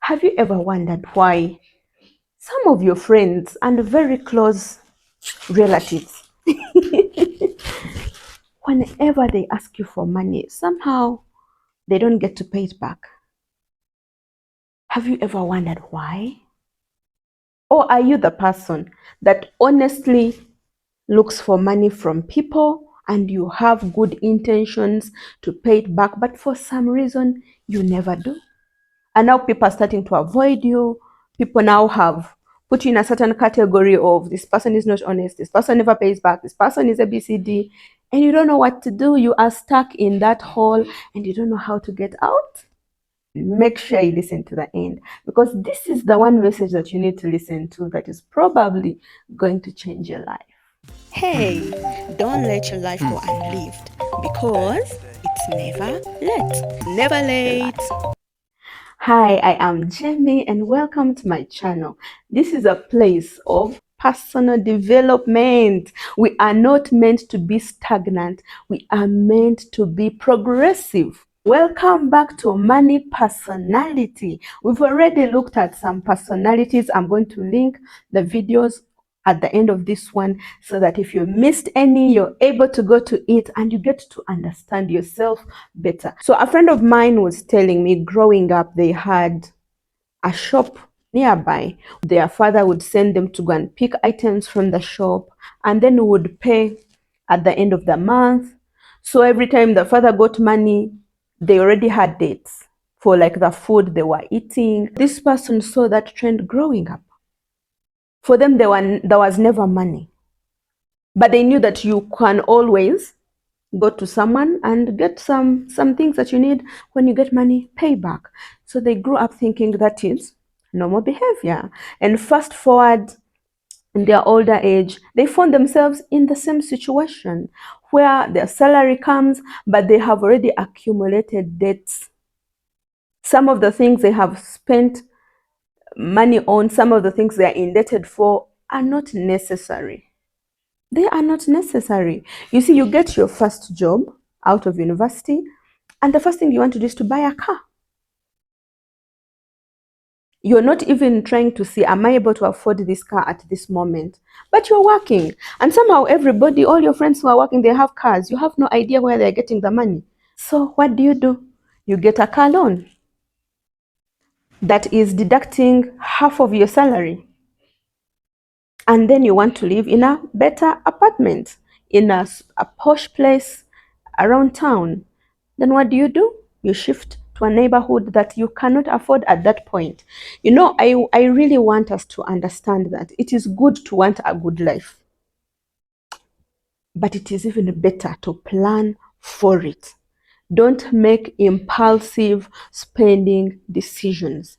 Have you ever wondered why some of your friends and very close relatives, whenever they ask you for money, somehow they don't get to pay it back? Have you ever wondered why? Or are you the person that honestly looks for money from people and you have good intentions to pay it back, but for some reason you never do? And now people are starting to avoid you. People now have put you in a certain category of this person is not honest, this person never pays back, this person is ABCD, and you don't know what to do. You are stuck in that hole and you don't know how to get out. Make sure you listen to the end, because this is the one message that you need to listen to that is probably going to change your life. Hey, don't let your life go unlived, because it's never late. Never late. Hi, I am Jamie and welcome to my channel. This is a place of personal development. We are not meant to be stagnant. We are meant to be progressive. Welcome back to Money Personality. We've already looked at some personalities. I'm going to link the videos at the end of this one so that if you missed any, you're able to go to it and you get to understand yourself better. So a friend of mine was telling me growing up, they had a shop nearby. Their father would send them to go and pick items from the shop and then would pay at the end of the month. So every time the father got money, they already had dates for like the food they were eating. This person saw that trend growing up. For them, there was never money. But they knew that you can always go to someone and get some things that you need. When you get money, pay back. So they grew up thinking that is normal behavior. And fast forward in their older age, they found themselves in the same situation where their salary comes, but they have already accumulated debts. Some of the things they have spent money on, some of the things they are indebted for are not necessary. They are not necessary. You see, you get your first job out of university, and the first thing you want to do is to buy a car. You're not even trying to see, am I able to afford this car at this moment? But you're working. And somehow everybody, all your friends who are working, they have cars. You have no idea where they're getting the money. So what do? You get a car loan that is deducting half of your salary. And then you want to live in a better apartment, in a posh place around town. Then what do? You shift to a neighborhood that you cannot afford at that point. You know, I really want us to understand that it is good to want a good life, but it is even better to plan for it. Don't make impulsive spending decisions.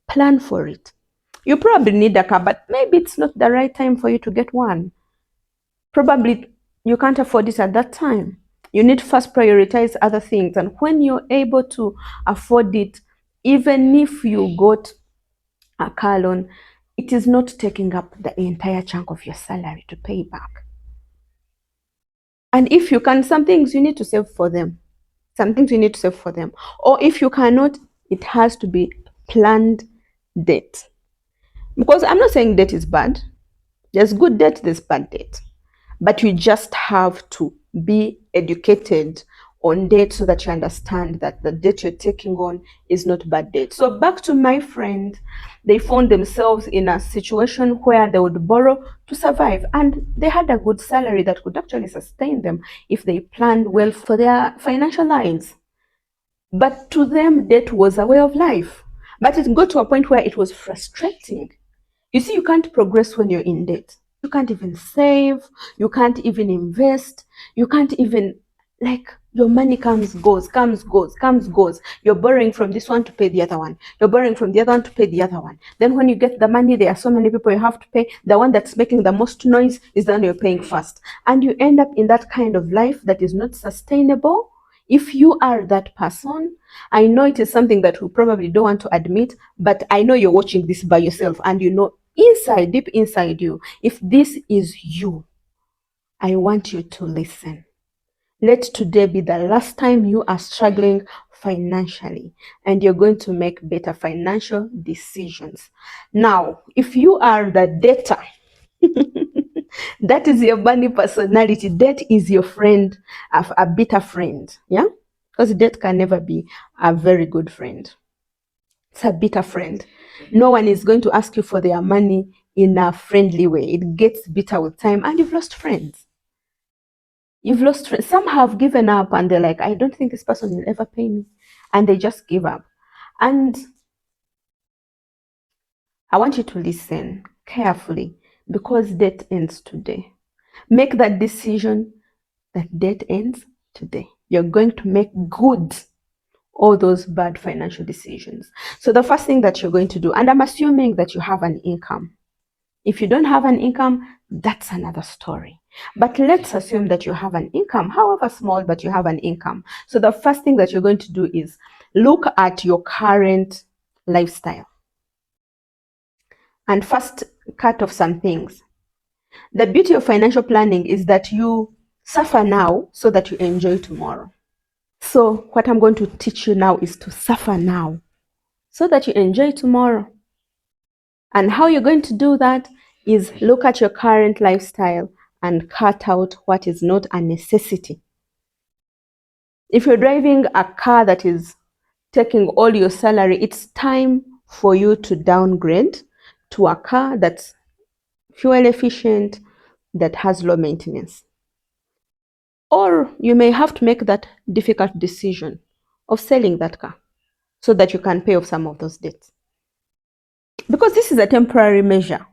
Plan for it. You probably need a car, but maybe it's not the right time for you to get one. Probably you can't afford it at that time. You need to first prioritize other things. And when you're able to afford it, even if you got a car loan, it is not taking up the entire chunk of your salary to pay back. And if you can, some things you need to save for them. Some things you need to save for them. Or if you cannot, it has to be planned debt. Because I'm not saying debt is bad. There's good debt, there's bad debt. But you just have to be educated on debt so that you understand that the debt you're taking on is not bad debt. So back to my friend, they found themselves in a situation where they would borrow to survive, and they had a good salary that could actually sustain them if they planned well for their financial lives. But to them, debt was a way of life. But it got to a point where it was frustrating. You see, you can't progress when you're in debt. You can't even save, you can't even invest, you can't even, like, your money comes, goes, comes, goes, comes, goes. You're borrowing from this one to pay the other one. You're borrowing from the other one to pay the other one. Then when you get the money, there are so many people you have to pay. The one that's making the most noise is the one you're paying first. And you end up in that kind of life that is not sustainable. If you are that person, I know it is something that we probably don't want to admit, but I know you're watching this by yourself and you know inside, deep inside you, if this is you, I want you to listen. Let today be the last time you are struggling financially, and you're going to make better financial decisions. Now, if you are the debtor, that is your money personality. Debt is your friend, a bitter friend. Yeah? Because debt can never be a very good friend. It's a bitter friend. No one is going to ask you for their money in a friendly way. It gets bitter with time, and you've lost friends. You've lost friends. Some have given up and they're like, I don't think this person will ever pay me. And they just give up. And I want you to listen carefully, because debt ends today. Make that decision that debt ends today. You're going to make good all those bad financial decisions. So the first thing that you're going to do, and I'm assuming that you have an income. If you don't have an income, that's another story. But let's assume that you have an income, however small, but you have an income. So the first thing that you're going to do is look at your current lifestyle and first cut off some things. The beauty of financial planning is that you suffer now so that you enjoy tomorrow. So what I'm going to teach you now is to suffer now so that you enjoy tomorrow. And how you're going to do that is look at your current lifestyle and cut out what is not a necessity. If you're driving a car that is taking all your salary, it's time for you to downgrade to a car that's fuel efficient, that has low maintenance. Or you may have to make that difficult decision of selling that car so that you can pay off some of those debts. Because this is a temporary measure.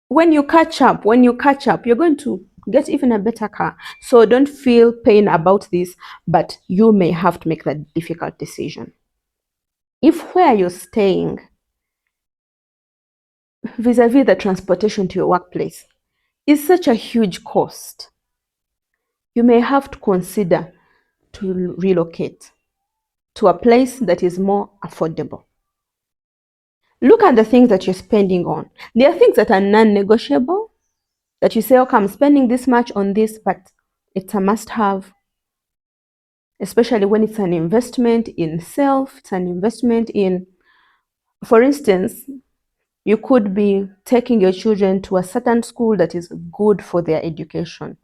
When you catch up, you're going to get even a better car. So don't feel pain about this, but you may have to make that difficult decision. If where you're staying, vis-a-vis the transportation to your workplace, is such a huge cost, you may have to consider to relocate to a place that is more affordable. Look at the things that you're spending on. There are things that are non-negotiable, that you say, okay, I'm spending this much on this, but it's a must-have, especially when it's an investment in self, it's an investment in, for instance, you could be taking your children to a certain school that is good for their education.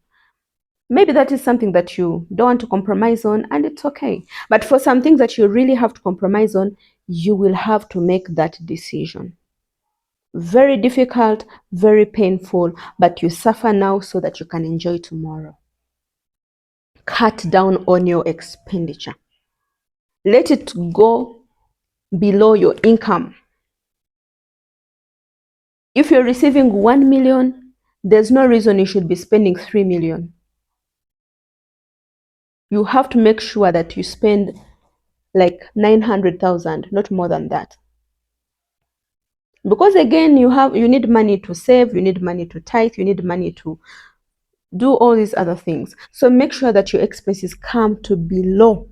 Maybe that is something that you don't want to compromise on, and it's okay. But for some things that you really have to compromise on, you will have to make that decision. Very difficult, very painful, but you suffer now so that you can enjoy tomorrow. Cut down on your expenditure. Let it go below your income. If you're receiving 1 million, there's no reason you should be spending 3 million. You have to make sure that you spend like 900,000, not more than that. Because again, you need money to save, you need money to tithe, you need money to do all these other things. So make sure that your expenses come to below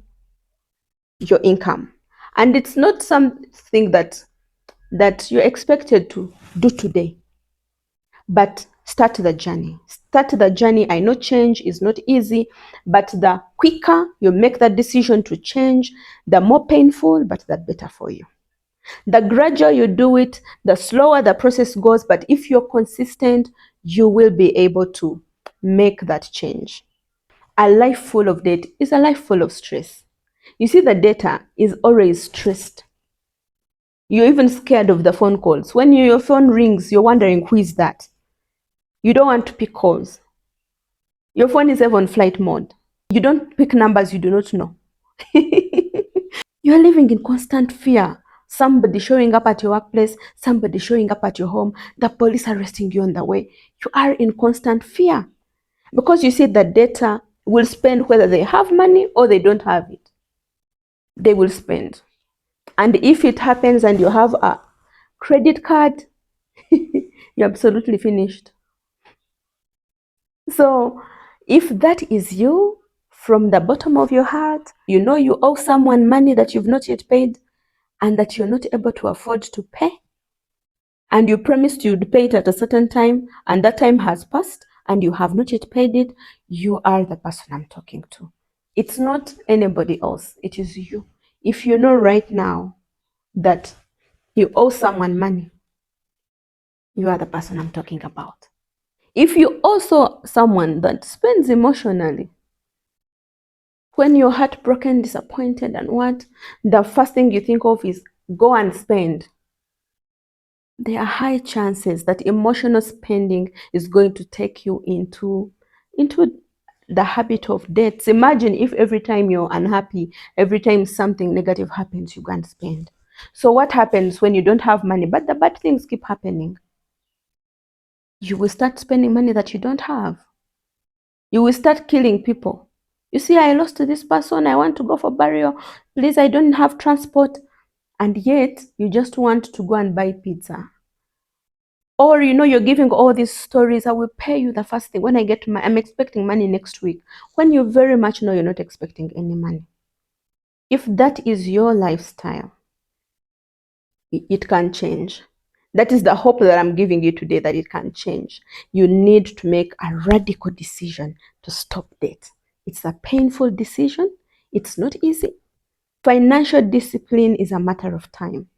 your income. And it's not something that you're expected to do today. But start the journey. Start the journey. I know change is not easy, but the quicker you make that decision to change, the more painful, but the better for you. The gradual you do it, the slower the process goes, but if you're consistent, you will be able to make that change. A life full of debt is a life full of stress. You see, the data is always stressed. You're even scared of the phone calls. When your phone rings, you're wondering, who is that? You don't want to pick calls. Your phone is ever on flight mode. You don't pick numbers you do not know. You're living in constant fear. Somebody showing up at your workplace, somebody showing up at your home, the police arresting you on the way. You are in constant fear because you see that data will spend whether they have money or they don't have it. They will spend. And if it happens and you have a credit card, you're absolutely finished. So if that is you, from the bottom of your heart, you know you owe someone money that you've not yet paid and that you're not able to afford to pay, and you promised you'd pay it at a certain time, and that time has passed and you have not yet paid it, you are the person I'm talking to. It's not anybody else. It is you. If you know right now that you owe someone money, you are the person I'm talking about. If you also someone that spends emotionally, when you're heartbroken, disappointed, and what, the first thing you think of is go and spend. There are high chances that emotional spending is going to take you into the habit of debts. Imagine if every time you're unhappy, every time something negative happens, you go and spend. So what happens when you don't have money, but the bad things keep happening? You will start spending money that you don't have. You will start killing people. You see, I lost to this person, I want to go for burial. Please, I don't have transport. And yet, you just want to go and buy pizza. Or, you're giving all these stories, I will pay you the first thing. When I get I'm expecting money next week. When you very much know you're not expecting any money. If that is your lifestyle, it can change. That is the hope that I'm giving you today, that it can change. You need to make a radical decision to stop debt. It's a painful decision. It's not easy. Financial discipline is a matter of time.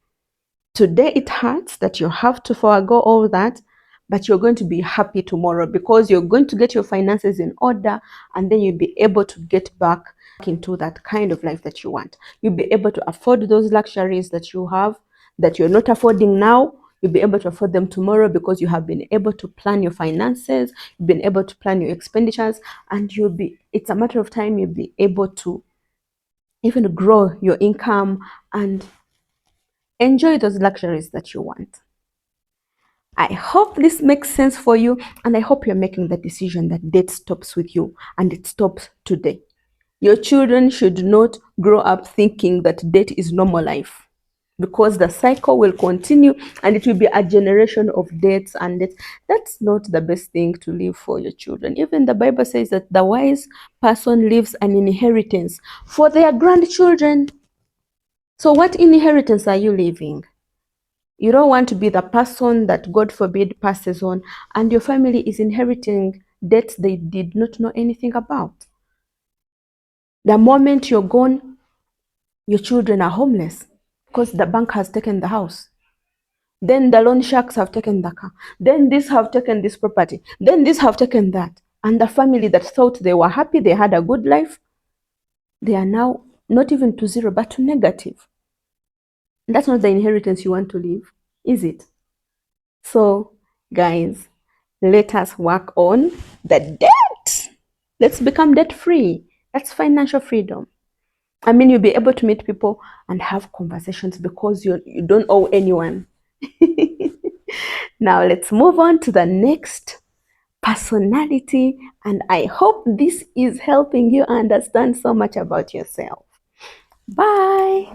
Today it hurts that you have to forego all that, but you're going to be happy tomorrow because you're going to get your finances in order, and then you'll be able to get back into that kind of life that you want. You'll be able to afford those luxuries that you have, that you're not affording now. You'll be able to afford them tomorrow because you have been able to plan your finances, you've been able to plan your expenditures, and it's a matter of time you'll be able to even grow your income and enjoy those luxuries that you want. I hope this makes sense for you, and I hope you're making the decision that debt stops with you, and it stops today. Your children should not grow up thinking that debt is normal life, because the cycle will continue and it will be a generation of debts and debts. That's not the best thing to leave for your children. Even the Bible says that the wise person leaves an inheritance for their grandchildren. So what inheritance are you leaving? You don't want to be the person that, God forbid, passes on and your family is inheriting debts they did not know anything about. The moment you're gone, your children are homeless because the bank has taken the house. Then the loan sharks have taken the car. Then these have taken this property. Then these have taken that. And the family that thought they were happy, they had a good life, they are now not even to zero, but to negative. That's not the inheritance you want to leave, is it? So, guys, let us work on the debt. Let's become debt free. That's financial freedom. I mean, you'll be able to meet people and have conversations because you don't owe anyone. Now, let's move on to the next personality. And I hope this is helping you understand so much about yourself. Bye.